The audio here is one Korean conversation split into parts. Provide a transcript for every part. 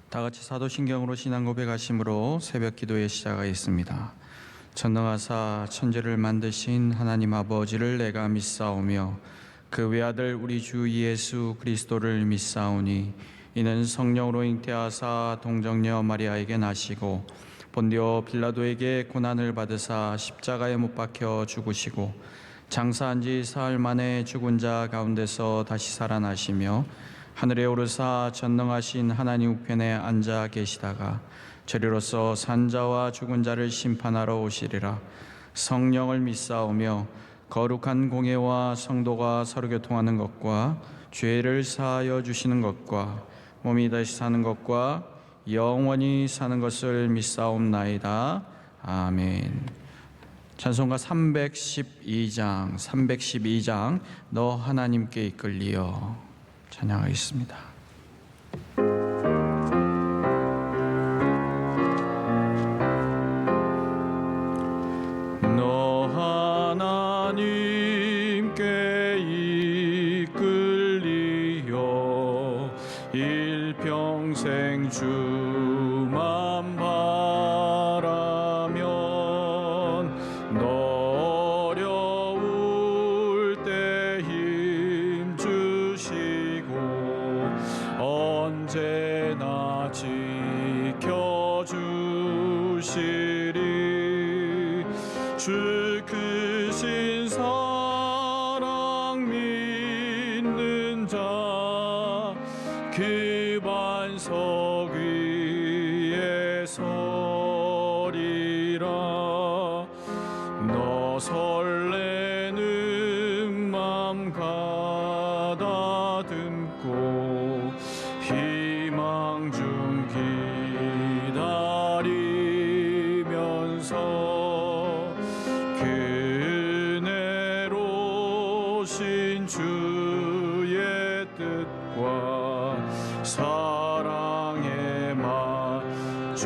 다 같이 사도신경으로 신앙 고백하심으로 새벽 기도에 시작하겠습니다. 전능하사 천지를 만드신 하나님 아버지를 내가 믿사오며 그 외아들 우리 주 예수 그리스도를 믿사오니 이는 성령으로 잉태하사 동정녀 마리아에게 나시고 본디오 빌라도에게 고난을 받으사 십자가에 못 박혀 죽으시고 장사한 지 사흘 만에 죽은 자 가운데서 다시 살아나시며 하늘에 오르사 전능하신 하나님 우편에 앉아 계시다가 저리로서 산자와 죽은 자를 심판하러 오시리라. 성령을 믿사오며 거룩한 공예와 성도가 서로 교통하는 것과 죄를 사하여 주시는 것과 몸이 다시 사는 것과 영원히 사는 것을 믿사옵나이다. 아멘. 찬송가 312장 너 하나님께 이끌리어 찬양하겠습니다. 너 하나님께 이끌리어 일평생 주만 바라면 너 어려울 때 힘 주시고 언제나 지켜주시리. 주 크신 사랑 믿는 자 그 반석 위에 서리라. 너 설레는 맘 가다듬고 희망 중 기다리면서 그네로 신 주의 뜻과 사랑에 만족하여라.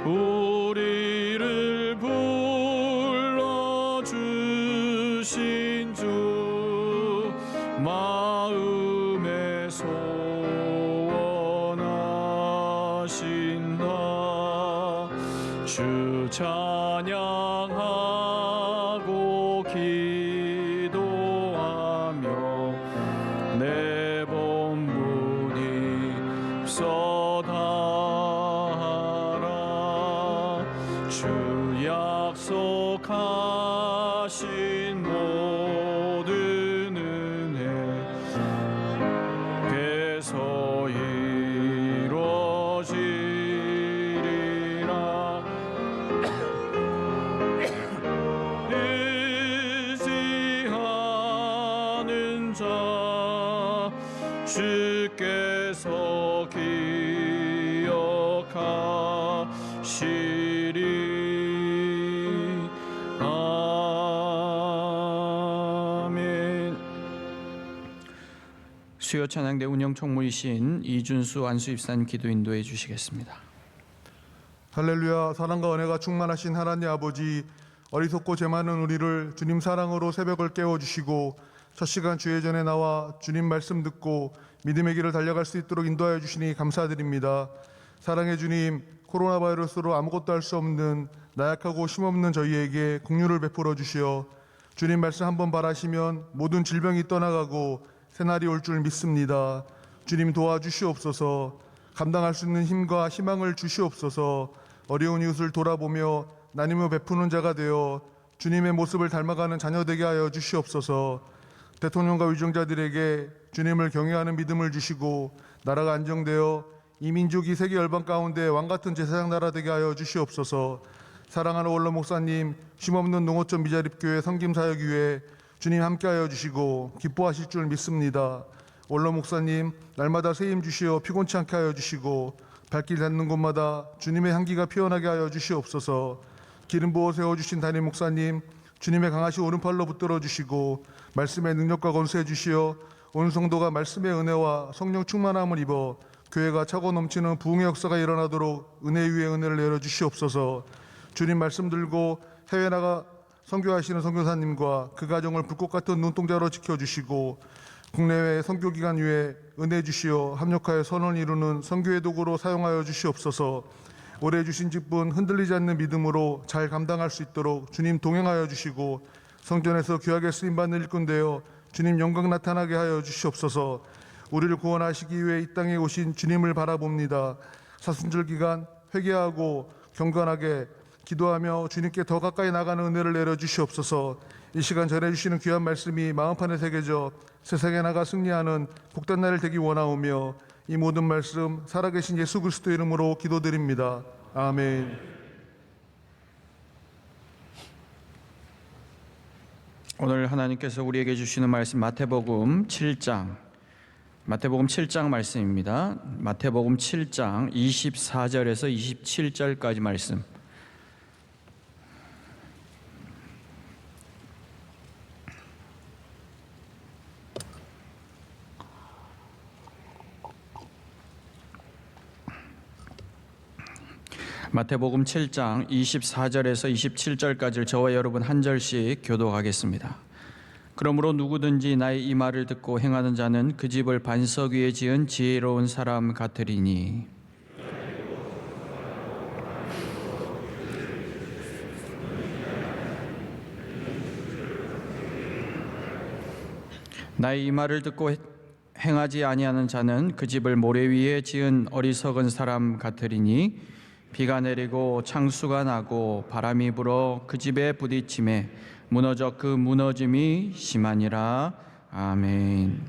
우리를 불러주신 주 마음에 소원하신다. 주 찬양하고 기도하며 내 본분이 쏟아하라. 주 약속하신 모든 은혜 배서 이루어지리라. 의지하는 자 주께서 기억하시리. 아멘. 수요 찬양대 운영 총무이신 이준수 안수입사님 기도 인도해 주시겠습니다. 할렐루야. 사랑과 은혜가 충만하신 하나님 아버지, 어리석고 죄 많은 우리를 주님 사랑으로 새벽을 깨워주시고 첫 시간 주의 전에 나와 주님 말씀 듣고 믿음의 길을 달려갈 수 있도록 인도하여 주시니 감사드립니다. 사랑의 주님, 코로나 바이러스로 아무것도 할 수 없는 나약하고 힘없는 저희에게 긍휼을 베풀어 주시어 주님 말씀 한번 바라시면 모든 질병이 떠나가고 새날이 올 줄 믿습니다. 주님 도와주시옵소서. 감당할 수 있는 힘과 희망을 주시옵소서. 어려운 이웃을 돌아보며 나눔을 베푸는 자가 되어 주님의 모습을 닮아가는 자녀 되게 하여 주시옵소서. 대통령과 위정자들에게 주님을 경외하는 믿음을 주시고 나라가 안정되어 이 민족이 세계 열방 가운데 왕같은 제사장 나라 되게 하여 주시옵소서. 사랑하는 원로 목사님, 쉼없는 농어촌 미자립교회 섬김사역 위에 주님 함께하여 주시고 기뻐하실 줄 믿습니다. 원로 목사님, 날마다 새힘 주시어 피곤치 않게 하여 주시고 발길 닿는 곳마다 주님의 향기가 피어나게 하여 주시옵소서. 기름 부어 세워주신 담임 목사님, 주님의 강하신 오른팔로 붙들어 주시고 말씀의 능력과 권수해 주시어 온 성도가 말씀의 은혜와 성령 충만함을 입어 교회가 차고 넘치는 부흥의 역사가 일어나도록 은혜 위에 은혜를 내려 주시옵소서. 주님 말씀 들고 해외 나가 선교하시는 선교사님과 그 가정을 불꽃 같은 눈동자로 지켜주시고 국내외 선교기관 위에 은혜 주시어 합력하여 선언을 이루는 선교의 도구로 사용하여 주시옵소서. 올해 주신 직분 흔들리지 않는 믿음으로 잘 감당할 수 있도록 주님 동행하여 주시고 성전에서 귀하게 쓰임받는 일꾼 되어 주님 영광 나타나게 하여 주시옵소서. 우리를 구원하시기 위해 이 땅에 오신 주님을 바라봅니다. 사순절 기간 회개하고 경건하게 기도하며 주님께 더 가까이 나가는 은혜를 내려주시옵소서. 이 시간 전해주시는 귀한 말씀이 마음판에 새겨져 세상에 나가 승리하는 복된 날이 되기 원하오며 이 모든 말씀 살아계신 예수 그리스도 이름으로 기도드립니다. 아멘. 오늘 하나님께서 우리에게 주시는 말씀 마태복음 7장 말씀입니다. 마태복음 7장 24절에서 27절까지 말씀. 마태복음 7장 24절에서 27절까지를 저와 여러분 한 절씩 교독하겠습니다. 그러므로 누구든지 나의 이 말을 듣고 행하는 자는 그 집을 반석 위에 지은 지혜로운 사람 같으리니 나의 이 말을 듣고 행하지 아니하는 자는 그 집을 모래 위에 지은 어리석은 사람 같으리니 비가 내리고 창수가 나고 바람이 불어 그 집에 부딪힘에 무너져 그 무너짐이 심하니라. 아멘.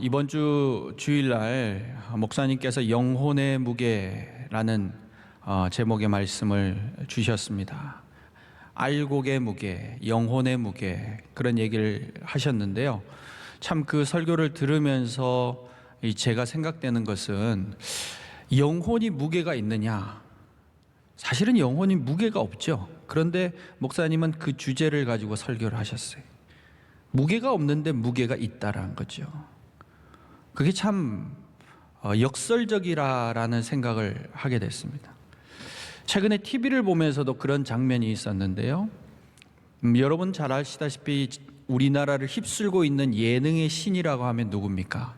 이번 주 주일날 목사님께서 영혼의 무게라는 제목의 말씀을 주셨습니다. 알곡의 무게, 영혼의 무게, 그런 얘기를 하셨는데요. 참 그 설교를 들으면서 제가 생각되는 것은 영혼이 무게가 있느냐? 사실은 영혼이 무게가 없죠. 그런데 목사님은 그 주제를 가지고 설교를 하셨어요. 무게가 없는데 무게가 있다라는 거죠. 그게 참 역설적이라는 생각을 하게 됐습니다. 최근에 TV를 보면서도 그런 장면이 있었는데요. 여러분 잘 아시다시피 우리나라를 휩쓸고 있는 예능의 신이라고 하면 누굽니까?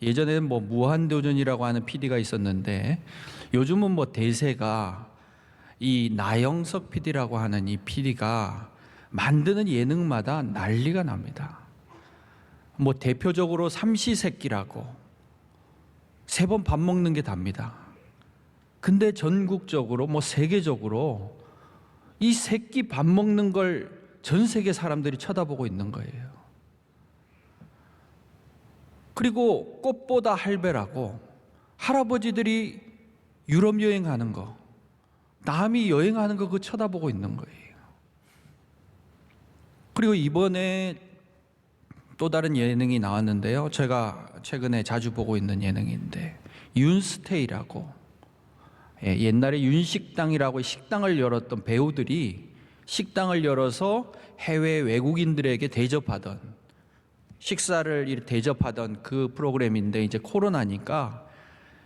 예전에는 무한도전이라고 하는 PD가 있었는데 요즘은 대세가 이 나영석 PD라고 하는 이 PD가 만드는 예능마다 난리가 납니다. 대표적으로 삼시세끼라고 3번 밥 먹는 게 답니다. 근데 전국적으로 세계적으로 이 새끼 밥 먹는 걸 전 세계 사람들이 쳐다보고 있는 거예요. 그리고 꽃보다 할배라고 할아버지들이 유럽 여행하는 거, 남이 여행하는 거 그거 쳐다보고 있는 거예요. 그리고 이번에 또 다른 예능이 나왔는데요. 제가 최근에 자주 보고 있는 예능인데 윤스테이라고, 옛날에 윤식당이라고 식당을 열었던 배우들이 식당을 열어서 해외 외국인들에게 대접하던, 식사를 대접하던 그 프로그램인데 이제 코로나니까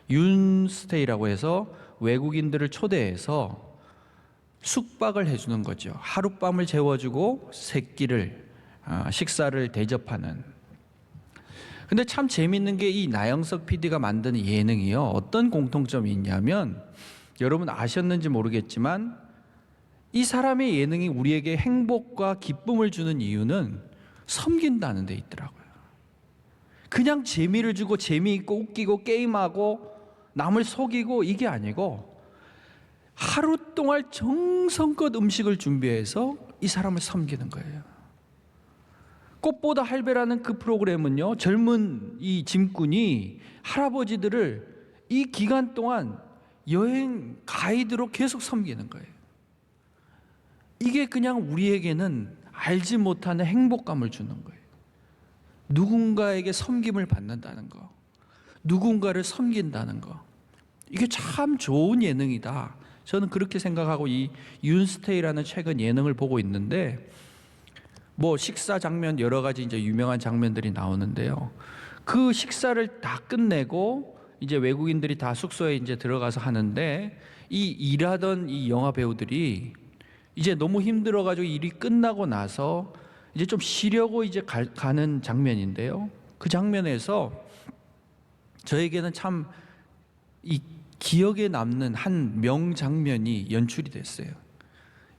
윤스테이라고 해서 외국인들을 초대해서 숙박을 해주는 거죠. 하룻밤을 재워주고 식사를 대접하는. 근데 참 재밌는 게 이 나영석 PD가 만드는 예능이요, 어떤 공통점이 있냐면, 여러분 아셨는지 모르겠지만 이 사람의 예능이 우리에게 행복과 기쁨을 주는 이유는 섬긴다는 데 있더라고요. 그냥 재미를 주고 재미있고 웃기고 게임하고 남을 속이고 이게 아니고 하루 동안 정성껏 음식을 준비해서 이 사람을 섬기는 거예요. 꽃보다 할배라는 그 프로그램은요, 젊은 이 짐꾼이 할아버지들을 이 기간 동안 여행 가이드로 계속 섬기는 거예요. 이게 그냥 우리에게는 알지 못하는 행복감을 주는 거예요. 누군가에게 섬김을 받는다는 거, 누군가를 섬긴다는 거, 이게 참 좋은 예능이다. 저는 그렇게 생각하고 이 윤스테이라는 최근 예능을 보고 있는데, 식사 장면 여러 가지 이제 유명한 장면들이 나오는데요. 그 식사를 다 끝내고 이제 외국인들이 다 숙소에 이제 들어가서 하는데, 이 일하던 이 영화 배우들이 이제 너무 힘들어가지고 일이 끝나고 나서 이제 좀 쉬려고 이제 가는 장면인데요. 그 장면에서 저에게는 참 이 기억에 남는 한 명장면이 연출이 됐어요.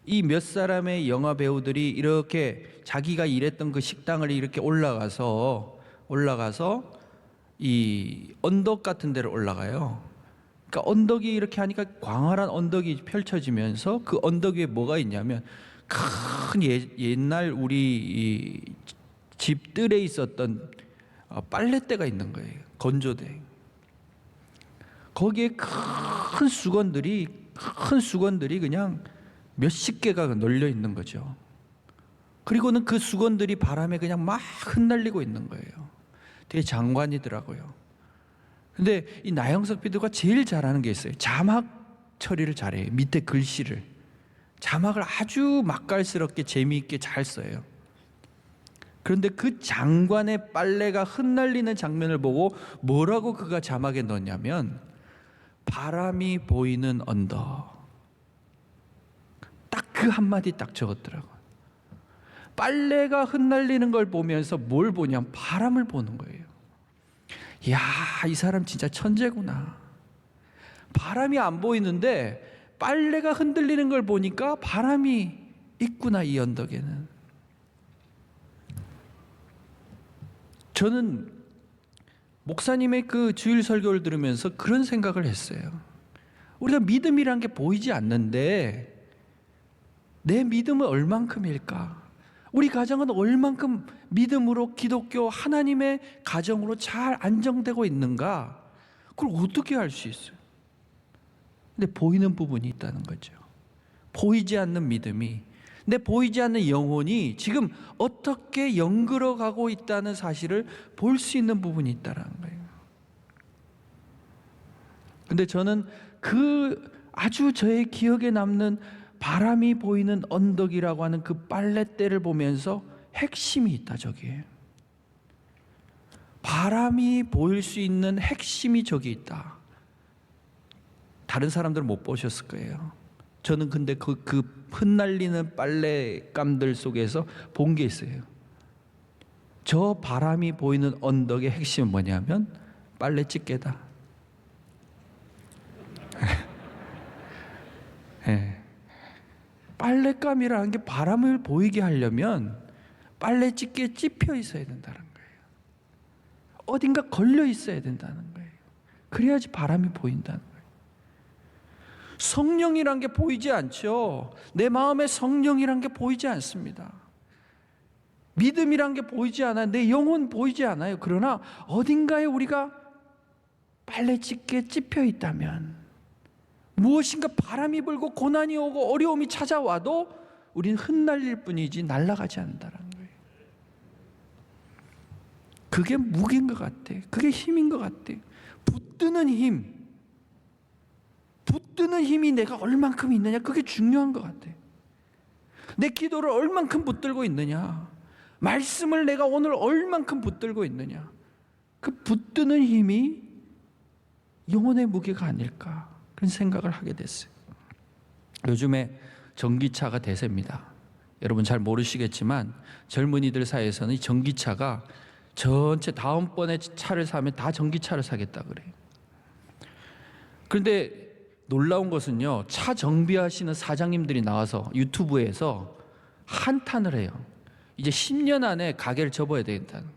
이 몇 사람의 영화 배우들이 이렇게 자기가 일했던 그 식당을 이렇게 올라가서 이 언덕 같은 데를 올라가요. 그러니까 언덕이 이렇게 하니까 광활한 언덕이 펼쳐지면서 그 언덕 위에 뭐가 있냐면 큰 옛날 우리 이 집들에 있었던 빨랫대가 있는 거예요. 건조대. 거기에 큰 수건들이 그냥 몇십 개가 널려 있는 거죠. 그리고는 그 수건들이 바람에 그냥 막 흩날리고 있는 거예요. 되게 장관이더라고요. 근데 이 나영석 PD가 제일 잘하는 게 있어요. 자막 처리를 잘해요. 밑에 글씨를. 자막을 아주 맛깔스럽게 재미있게 잘 써요. 그런데 그 장관의 빨래가 흩날리는 장면을 보고 뭐라고 그가 자막에 넣었냐면 바람이 보이는 언덕. 딱 그 한마디 딱 적었더라고요. 빨래가 흩날리는 걸 보면서 뭘 보냐면 바람을 보는 거예요. 이야, 이 사람 진짜 천재구나. 바람이 안 보이는데 빨래가 흔들리는 걸 보니까 바람이 있구나, 이 언덕에는. 저는 목사님의 그 주일 설교를 들으면서 그런 생각을 했어요. 우리가 믿음이란 게 보이지 않는데 내 믿음은 얼만큼일까? 우리 가정은 얼만큼 믿음으로 기독교 하나님의 가정으로 잘 안정되고 있는가? 그걸 어떻게 알 수 있어요? 근데 보이는 부분이 있다는 거죠. 보이지 않는 믿음이, 내 보이지 않는 영혼이 지금 어떻게 연그러 가고 있다는 사실을 볼 수 있는 부분이 있다는 거예요. 근데 저는 그 아주 저의 기억에 남는 바람이 보이는 언덕이라고 하는 그 빨랫대를 보면서 핵심이 있다, 저기에. 바람이 보일 수 있는 핵심이 저기 있다. 다른 사람들은 못 보셨을 거예요. 저는 근데 그 흩날리는 빨랫감들 속에서 본 게 있어요. 저 바람이 보이는 언덕의 핵심은 뭐냐면 빨래집게다. 네. 빨랫감이라는 게 바람을 보이게 하려면 빨래집게에 찝혀 있어야 된다는 거예요. 어딘가 걸려 있어야 된다는 거예요. 그래야지 바람이 보인다는 거예요. 성령이란 게 보이지 않죠. 내 마음에 성령이란 게 보이지 않습니다. 믿음이란 게 보이지 않아요. 내 영혼 보이지 않아요. 그러나 어딘가에 우리가 빨래집게에 찝혀 있다면, 무엇인가 바람이 불고 고난이 오고 어려움이 찾아와도 우리는 흩날릴 뿐이지 날아가지 않는다는 거예요. 그게 무게인 것 같아. 그게 힘인 것 같아. 붙드는 힘이 내가 얼만큼 있느냐, 그게 중요한 것 같아. 내 기도를 얼만큼 붙들고 있느냐, 말씀을 내가 오늘 얼만큼 붙들고 있느냐, 그 붙드는 힘이 영혼의 무게가 아닐까, 그런 생각을 하게 됐어요. 요즘에 전기차가 대세입니다. 여러분 잘 모르시겠지만 젊은이들 사이에서는 이 전기차가 전체 다음번에 차를 사면 다 전기차를 사겠다 그래요. 그런데 놀라운 것은요, 차 정비하시는 사장님들이 나와서 유튜브에서 한탄을 해요. 이제 10년 안에 가게를 접어야 되겠다는.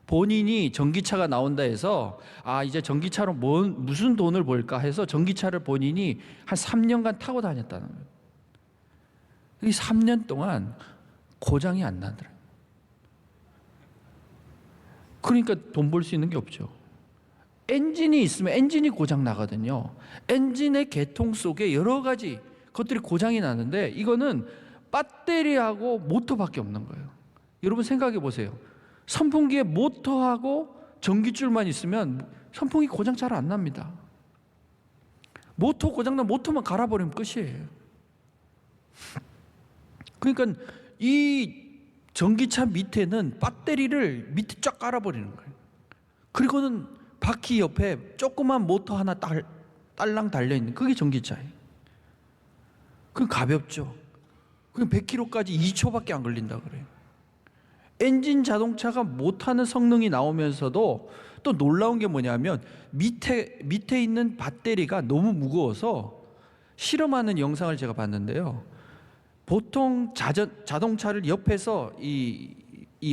본인이 전기차가 나온다 해서 이제 전기차로 무슨 돈을 벌까 해서 전기차를 본인이 한 3년간 타고 다녔다는 거예요. 이 3년 동안 고장이 안 나더라고요. 그러니까 돈 벌 수 있는 게 없죠. 엔진이 있으면 엔진이 고장 나거든요. 엔진의 개통 속에 여러 가지 것들이 고장이 나는데 이거는 배터리하고 모터밖에 없는 거예요. 여러분 생각해 보세요. 선풍기에 모터하고 전기줄만 있으면 선풍기 고장 잘 안 납니다. 모터 고장나면 모터만 갈아버리면 끝이에요. 그러니까 이 전기차 밑에는 배터리를 밑에 쫙 깔아버리는 거예요. 그리고는 바퀴 옆에 조그만 모터 하나 딸랑 달려있는 그게 전기차예요. 그럼 가볍죠. 그럼 100km까지 2초밖에 안 걸린다 그래요. 엔진 자동차가 못하는 성능이 나오면서도 또 놀라운 게 뭐냐면 밑에 있는 배터리가 너무 무거워서 실험하는 영상을 제가 봤는데요. 보통 자동차를 옆에서 이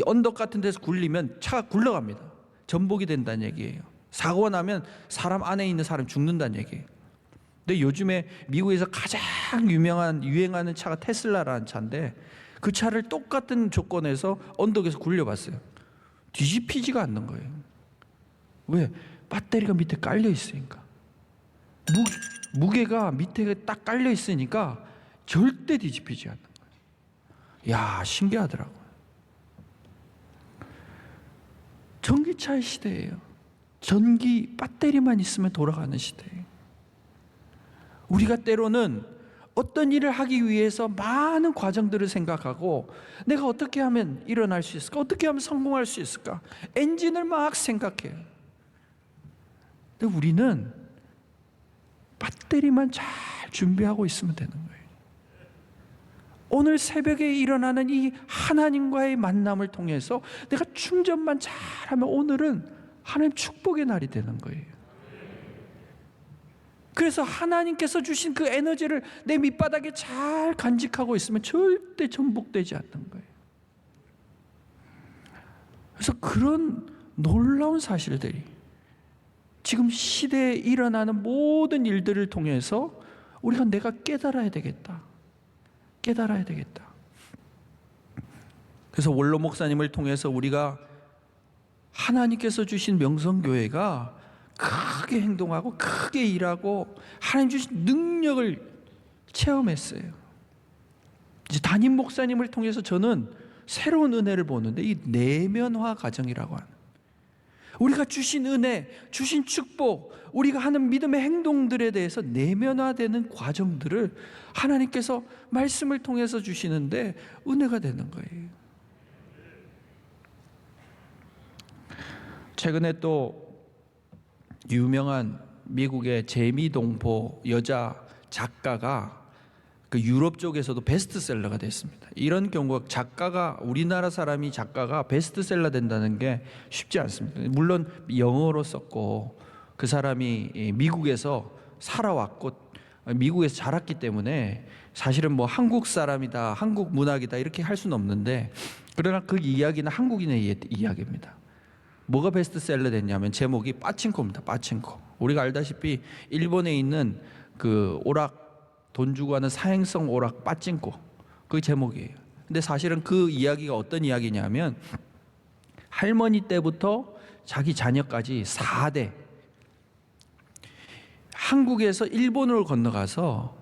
언덕 같은 데서 굴리면 차가 굴러갑니다. 전복이 된다는 얘기예요. 사고가 나면 사람 안에 있는 사람 죽는다는 얘기예요. 근데 요즘에 미국에서 가장 유행하는 차가 테슬라라는 차인데 그 차를 똑같은 조건에서 언덕에서 굴려봤어요. 뒤집히지가 않는 거예요. 왜? 배터리가 밑에 깔려 있으니까. 무게가 밑에 딱 깔려 있으니까 절대 뒤집히지 않는 거예요. 야, 신기하더라고요. 전기차의 시대예요. 전기 배터리만 있으면 돌아가는 시대예요. 우리가 때로는 어떤 일을 하기 위해서 많은 과정들을 생각하고 내가 어떻게 하면 일어날 수 있을까? 어떻게 하면 성공할 수 있을까? 엔진을 막 생각해요. 근데 우리는 배터리만 잘 준비하고 있으면 되는 거예요. 오늘 새벽에 일어나는 이 하나님과의 만남을 통해서 내가 충전만 잘하면 오늘은 하나님 축복의 날이 되는 거예요. 그래서 하나님께서 주신 그 에너지를 내 밑바닥에 잘 간직하고 있으면 절대 전복되지 않는 거예요. 그래서 그런 놀라운 사실들이 지금 시대에 일어나는 모든 일들을 통해서 우리가 내가 깨달아야 되겠다. 깨달아야 되겠다. 그래서 원로 목사님을 통해서 우리가 하나님께서 주신 명성교회가 크게 행동하고 크게 일하고 하나님 주신 능력을 체험했어요. 이제 담임 목사님을 통해서 저는 새로운 은혜를 보는데 이 내면화 과정이라고 하는 우리가 주신 은혜, 주신 축복, 우리가 하는 믿음의 행동들에 대해서 내면화되는 과정들을 하나님께서 말씀을 통해서 주시는데 은혜가 되는 거예요. 최근에 또 유명한 미국의 제미 동포 여자 작가가 그 유럽 쪽에서도 베스트셀러가 됐습니다. 이런 경우가 우리나라 사람이 작가가 베스트셀러 된다는 게 쉽지 않습니다. 물론 영어로 썼고 그 사람이 미국에서 살아왔고 미국에서 자랐기 때문에 사실은 뭐 한국 사람이다, 한국 문학이다 이렇게 할 수는 없는데 그러나 그 이야기는 한국인의 이야기입니다. 뭐가 베스트셀러 됐냐면 제목이 빠친코입니다. 빠친코. 우리가 알다시피 일본에 있는 그 오락 돈 주고 하는 사행성 오락 빠친코 그 제목이에요. 근데 사실은 그 이야기가 어떤 이야기냐면 할머니 때부터 자기 자녀까지 4대 한국에서 일본으로 건너가서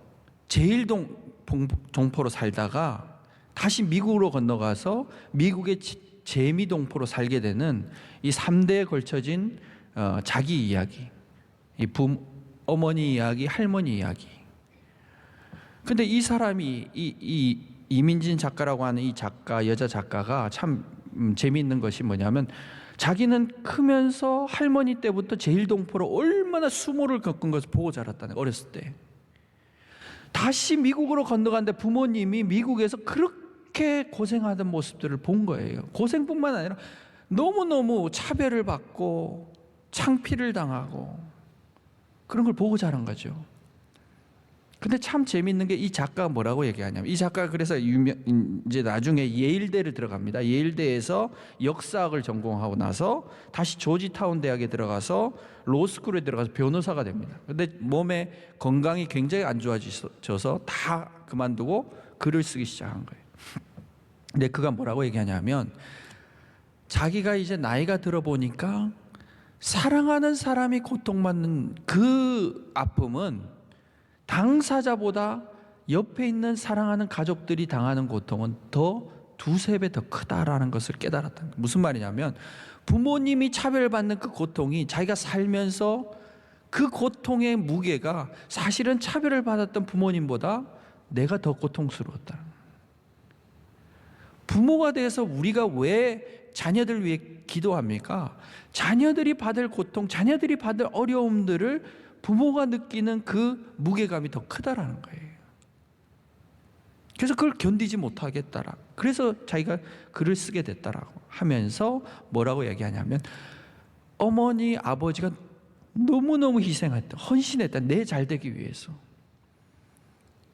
제일동포로 살다가 다시 미국으로 건너가서 미국의 제미동포로 살게 되는 이 3대에 걸쳐진 자기 이야기, 어머니 이야기, 할머니 이야기. 근데 이 사람이 이 이민진 작가라고 하는 이 작가, 여자 작가가 참 재미있는 것이 뭐냐면 자기는 크면서 할머니 때부터 제일동포로 얼마나 수모를 겪은 것을 보고 자랐다는, 어렸을 때. 다시 미국으로 건너갔는데 부모님이 미국에서 그렇게 고생하던 모습들을 본 거예요. 고생뿐만 아니라 너무너무 차별을 받고 창피를 당하고 그런 걸 보고 자란 거죠. 근데 참 재밌는 게 이 작가가 뭐라고 얘기하냐면, 이 작가가 그래서 이제 나중에 예일대를 들어갑니다. 예일대에서 역사학을 전공하고 나서 다시 조지타운 대학에 들어가서 로스쿨에 들어가서 변호사가 됩니다. 근데 몸에 건강이 굉장히 안 좋아져서 다 그만두고 글을 쓰기 시작한 거예요. 근데 그가 뭐라고 얘기하냐면, 자기가 이제 나이가 들어 보니까 사랑하는 사람이 고통받는 그 아픔은 당사자보다 옆에 있는 사랑하는 가족들이 당하는 고통은 더 두세 배 더 크다라는 것을 깨달았다는 거예요. 무슨 말이냐면, 부모님이 차별받는 그 고통이 자기가 살면서 그 고통의 무게가 사실은 차별을 받았던 부모님보다 내가 더 고통스러웠다. 부모가 돼서 우리가 왜 자녀들 위해 기도합니까? 자녀들이 받을 고통, 자녀들이 받을 어려움들을 부모가 느끼는 그 무게감이 더 크다라는 거예요. 그래서 그걸 견디지 못하겠다라. 그래서 자기가 글을 쓰게 됐다라고 하면서 뭐라고 얘기하냐면, 어머니, 아버지가 너무너무 희생했다, 헌신했다, 내 잘되기 위해서.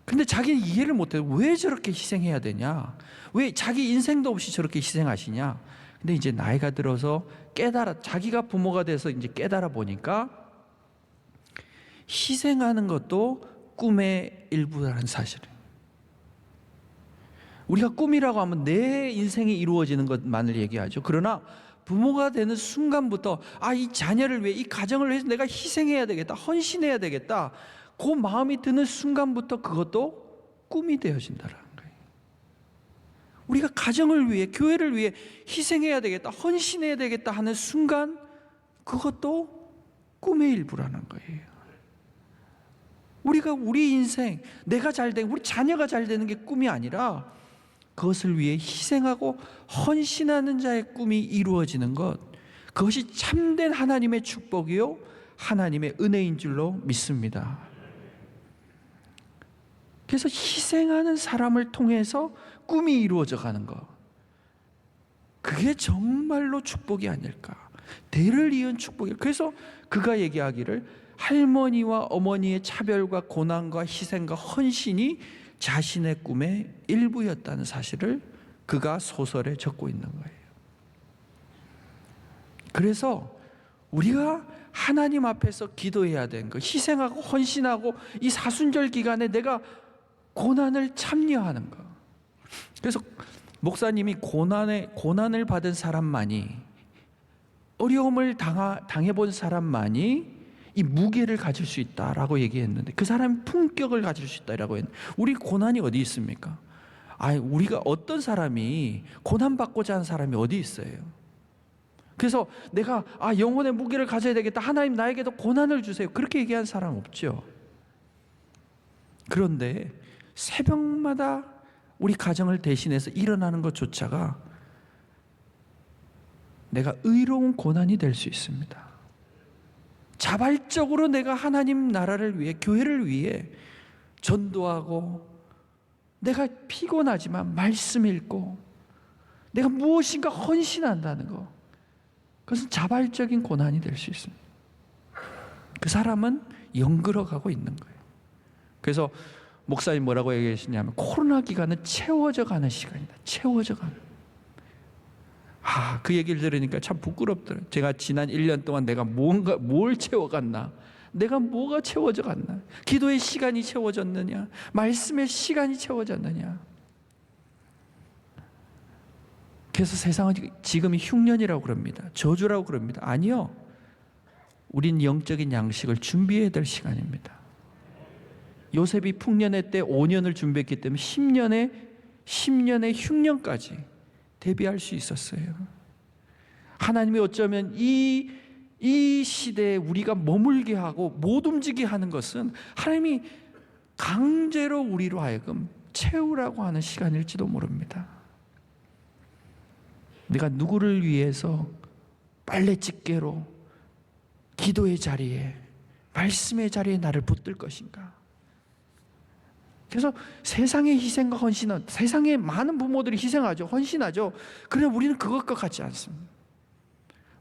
근데 자기는 이해를 못해요. 왜 저렇게 희생해야 되냐? 왜 자기 인생도 없이 저렇게 희생하시냐? 근데 이제 나이가 들어서 자기가 부모가 돼서 이제 깨달아 보니까 희생하는 것도 꿈의 일부라는 사실을. 우리가 꿈이라고 하면 내 인생이 이루어지는 것만을 얘기하죠. 그러나 부모가 되는 순간부터 이 자녀를 위해, 이 가정을 위해서 내가 희생해야 되겠다, 헌신해야 되겠다, 그 마음이 드는 순간부터 그것도 꿈이 되어진다는 거예요. 우리가 가정을 위해, 교회를 위해 희생해야 되겠다, 헌신해야 되겠다 하는 순간, 그것도 꿈의 일부라는 거예요. 우리가 우리 인생, 내가 잘 되고 우리 자녀가 잘 되는 게 꿈이 아니라 그것을 위해 희생하고 헌신하는 자의 꿈이 이루어지는 것, 그것이 참된 하나님의 축복이요 하나님의 은혜인 줄로 믿습니다. 그래서 희생하는 사람을 통해서 꿈이 이루어져 가는 것, 그게 정말로 축복이 아닐까, 대를 이은 축복이에요. 그래서 그가 얘기하기를 할머니와 어머니의 차별과 고난과 희생과 헌신이 자신의 꿈의 일부였다는 사실을 그가 소설에 적고 있는 거예요. 그래서 우리가 하나님 앞에서 기도해야 되는 것, 희생하고 헌신하고 이 사순절 기간에 내가 고난을 참여하는 것. 그래서 목사님이 고난을 받은 사람만이, 어려움을 당해본 사람만이 이 무게를 가질 수 있다라고 얘기했는데, 그 사람이 품격을 가질 수 있다라고 했는데, 우리 고난이 어디 있습니까? 우리가 어떤 사람이 고난받고자 하는 사람이 어디 있어요? 그래서 내가 영혼의 무게를 가져야 되겠다, 하나님 나에게도 고난을 주세요, 그렇게 얘기한 사람 없죠. 그런데 새벽마다 우리 가정을 대신해서 일어나는 것조차가 내가 의로운 고난이 될 수 있습니다. 자발적으로 내가 하나님 나라를 위해, 교회를 위해 전도하고, 내가 피곤하지만 말씀 읽고 내가 무엇인가 헌신한다는 것, 그것은 자발적인 고난이 될 수 있습니다. 그 사람은 영글어가고 있는 거예요. 그래서 목사님 뭐라고 얘기하시냐면, 코로나 기간은 채워져 가는 시간이다. 채워져 가는. 그 얘기를 들으니까 참 부끄럽더라고요. 제가 지난 1년 동안 내가 뭘 채워갔나? 내가 뭐가 채워져 갔나? 기도의 시간이 채워졌느냐? 말씀의 시간이 채워졌느냐? 그래서 세상은 지금이 흉년이라고 그럽니다. 저주라고 그럽니다. 아니요. 우린 영적인 양식을 준비해야 될 시간입니다. 요셉이 풍년의 때 5년을 준비했기 때문에 10년의 흉년까지 대비할 수 있었어요. 하나님이 어쩌면 이 시대에 우리가 머물게 하고 못 움직이게 하는 것은 하나님이 강제로 우리로 하여금 채우라고 하는 시간일지도 모릅니다. 내가 누구를 위해서 빨래집게로 기도의 자리에, 말씀의 자리에 나를 붙들 것인가? 그래서 세상의 희생과 헌신은, 세상의 많은 부모들이 희생하죠, 헌신하죠. 그러나 우리는 그것과 같지 않습니다.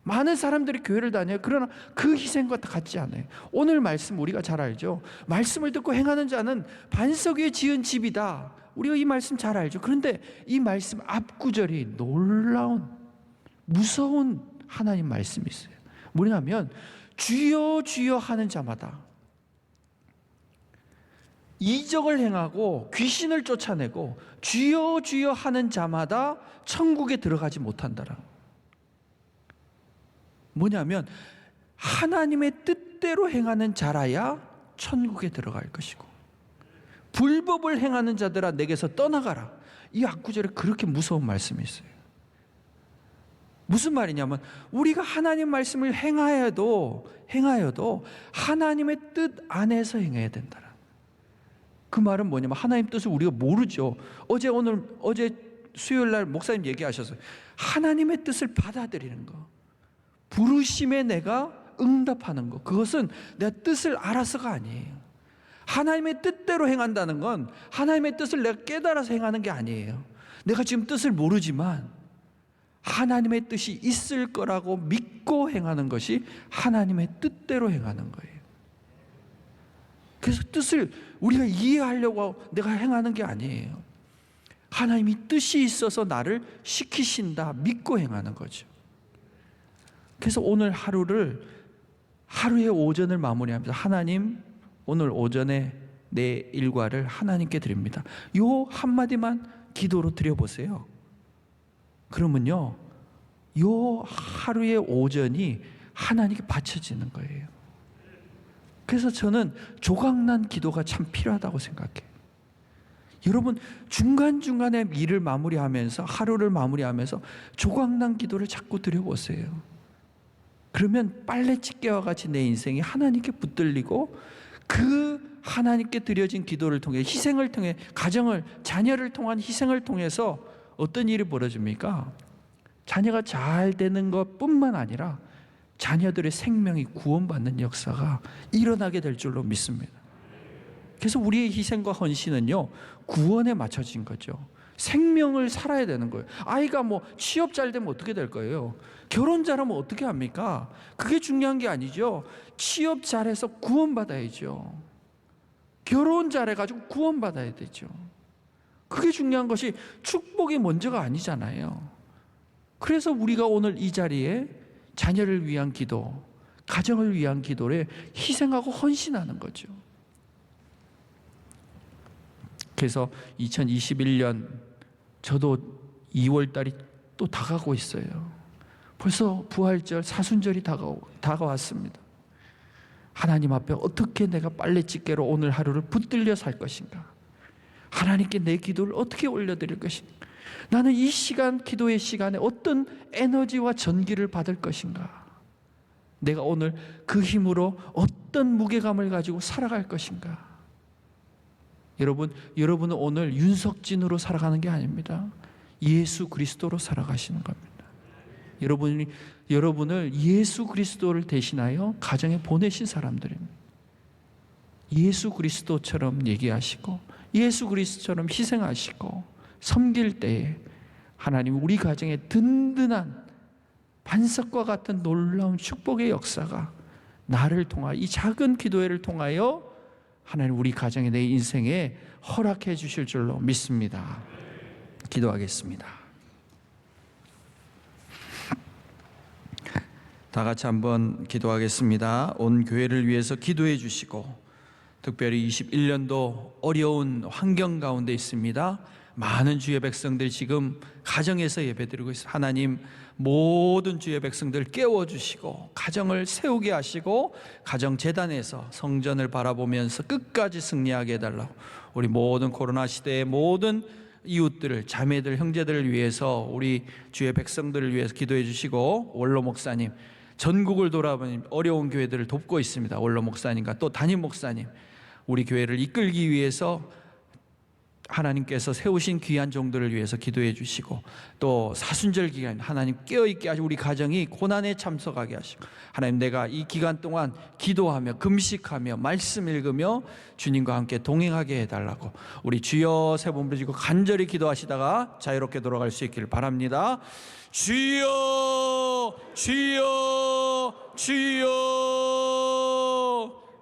많은 사람들이 교회를 다녀요. 그러나 그 희생과 같지 않아요. 오늘 말씀 우리가 잘 알죠. 말씀을 듣고 행하는 자는 반석 위에 지은 집이다. 우리가 이 말씀 잘 알죠. 그런데 이 말씀 앞구절이 놀라운, 무서운 하나님 말씀이 있어요. 뭐냐면, 주여 주여 하는 자마다, 이적을 행하고 귀신을 쫓아내고 주여 주여 하는 자마다 천국에 들어가지 못한다라. 뭐냐면, 하나님의 뜻대로 행하는 자라야 천국에 들어갈 것이고, 불법을 행하는 자들아 내게서 떠나가라. 이 앞구절에 그렇게 무서운 말씀이 있어요. 무슨 말이냐면, 우리가 하나님 말씀을 행하여도 하나님의 뜻 안에서 행해야 된다. 그 말은 뭐냐면, 하나님 뜻을 우리가 모르죠. 어제 수요일 날 목사님 얘기하셨어요. 하나님의 뜻을 받아들이는 거, 부르심에 내가 응답하는 거, 그것은 내 뜻을 알아서가 아니에요. 하나님의 뜻대로 행한다는 건 하나님의 뜻을 내가 깨달아서 행하는 게 아니에요. 내가 지금 뜻을 모르지만 하나님의 뜻이 있을 거라고 믿고 행하는 것이 하나님의 뜻대로 행하는 거예요. 그래서 뜻을 우리가 이해하려고 내가 행하는 게 아니에요. 하나님이 뜻이 있어서 나를 시키신다 믿고 행하는 거죠. 그래서 오늘 하루의 오전을 마무리하면서 하나님, 오늘 오전에 내 일과를 하나님께 드립니다. 요 한마디만 기도로 드려보세요. 그러면요, 요 하루의 오전이 하나님께 바쳐지는 거예요. 그래서 저는 조각난 기도가 참 필요하다고 생각해요. 여러분, 중간중간에 일을 마무리하면서, 하루를 마무리하면서 조각난 기도를 자꾸 드려보세요. 그러면 빨래집게와 같이 내 인생이 하나님께 붙들리고, 그 하나님께 드려진 기도를 통해, 희생을 통해, 가정을, 자녀를 통한 희생을 통해서 어떤 일이 벌어집니까? 자녀가 잘 되는 것뿐만 아니라 자녀들의 생명이 구원받는 역사가 일어나게 될 줄로 믿습니다. 그래서 우리의 희생과 헌신은요, 구원에 맞춰진 거죠. 생명을 살아야 되는 거예요. 아이가 뭐 취업 잘 되면 어떻게 될 거예요? 결혼 잘하면 어떻게 합니까? 그게 중요한 게 아니죠. 취업 잘해서 구원받아야죠. 결혼 잘해가지고 구원받아야 되죠. 그게 중요한 것이 축복이 먼저가 아니잖아요. 그래서 우리가 오늘 이 자리에 자녀를 위한 기도, 가정을 위한 기도를 희생하고 헌신하는 거죠. 그래서 2021년 저도 2월 달이 또 다가오고 있어요. 벌써 부활절, 사순절이 다가왔습니다. 하나님 앞에 어떻게 내가 빨래집게로 오늘 하루를 붙들려 살 것인가? 하나님께 내 기도를 어떻게 올려드릴 것인가? 나는 이 시간, 기도의 시간에 어떤 에너지와 전기를 받을 것인가? 내가 오늘 그 힘으로 어떤 무게감을 가지고 살아갈 것인가? 여러분은 오늘 윤석진으로 살아가는 게 아닙니다. 예수 그리스도로 살아가시는 겁니다. 여러분을 예수 그리스도를 대신하여 가정에 보내신 사람들입니다. 예수 그리스도처럼 얘기하시고 예수 그리스도처럼 희생하시고 섬길 때에 하나님 우리 가정에 든든한 반석과 같은 놀라운 축복의 역사가 나를 통하여, 이 작은 기도회를 통하여 하나님 우리 가정에, 내 인생에 허락해 주실 줄로 믿습니다. 기도하겠습니다. 다 같이 한번 기도하겠습니다. 온 교회를 위해서 기도해 주시고, 특별히 21년도 어려운 환경 가운데 있습니다. 많은 주의 백성들이 지금 가정에서 예배드리고 있습니다. 하나님, 모든 주의 백성들 깨워주시고 가정을 세우게 하시고 가정재단에서 성전을 바라보면서 끝까지 승리하게 해달라고, 우리 모든 코로나 시대의 모든 이웃들을, 자매들, 형제들을 위해서, 우리 주의 백성들을 위해서 기도해 주시고, 원로 목사님, 전국을 돌아보니 어려운 교회들을 돕고 있습니다. 원로 목사님과 또 담임 목사님, 우리 교회를 이끌기 위해서 하나님께서 세우신 귀한 종들을 위해서 기도해 주시고, 또 사순절 기간 하나님 깨어있게 하시고 우리 가정이 고난에 참석하게 하시고, 하나님 내가 이 기간 동안 기도하며 금식하며 말씀 읽으며 주님과 함께 동행하게 해달라고 우리 주여 세 번 부르시고 간절히 기도하시다가 자유롭게 돌아갈 수 있기를 바랍니다. 주여 주여 주여.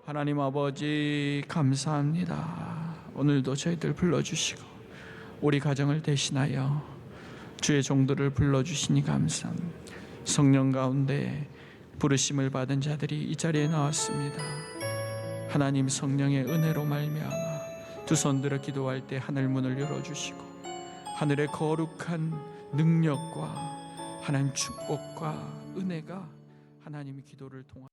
하나님 아버지 감사합니다. 오늘도 저희들 불러주시고 우리 가정을 대신하여 주의 종들을 불러주시니 감사합니다. 성령 가운데 부르심을 받은 자들이 이 자리에 나왔습니다. 하나님 성령의 은혜로 말미암아 두 손 들어 기도할 때 하늘 문을 열어주시고 하늘의 거룩한 능력과 하나님 축복과 은혜가 하나님의 기도를 통하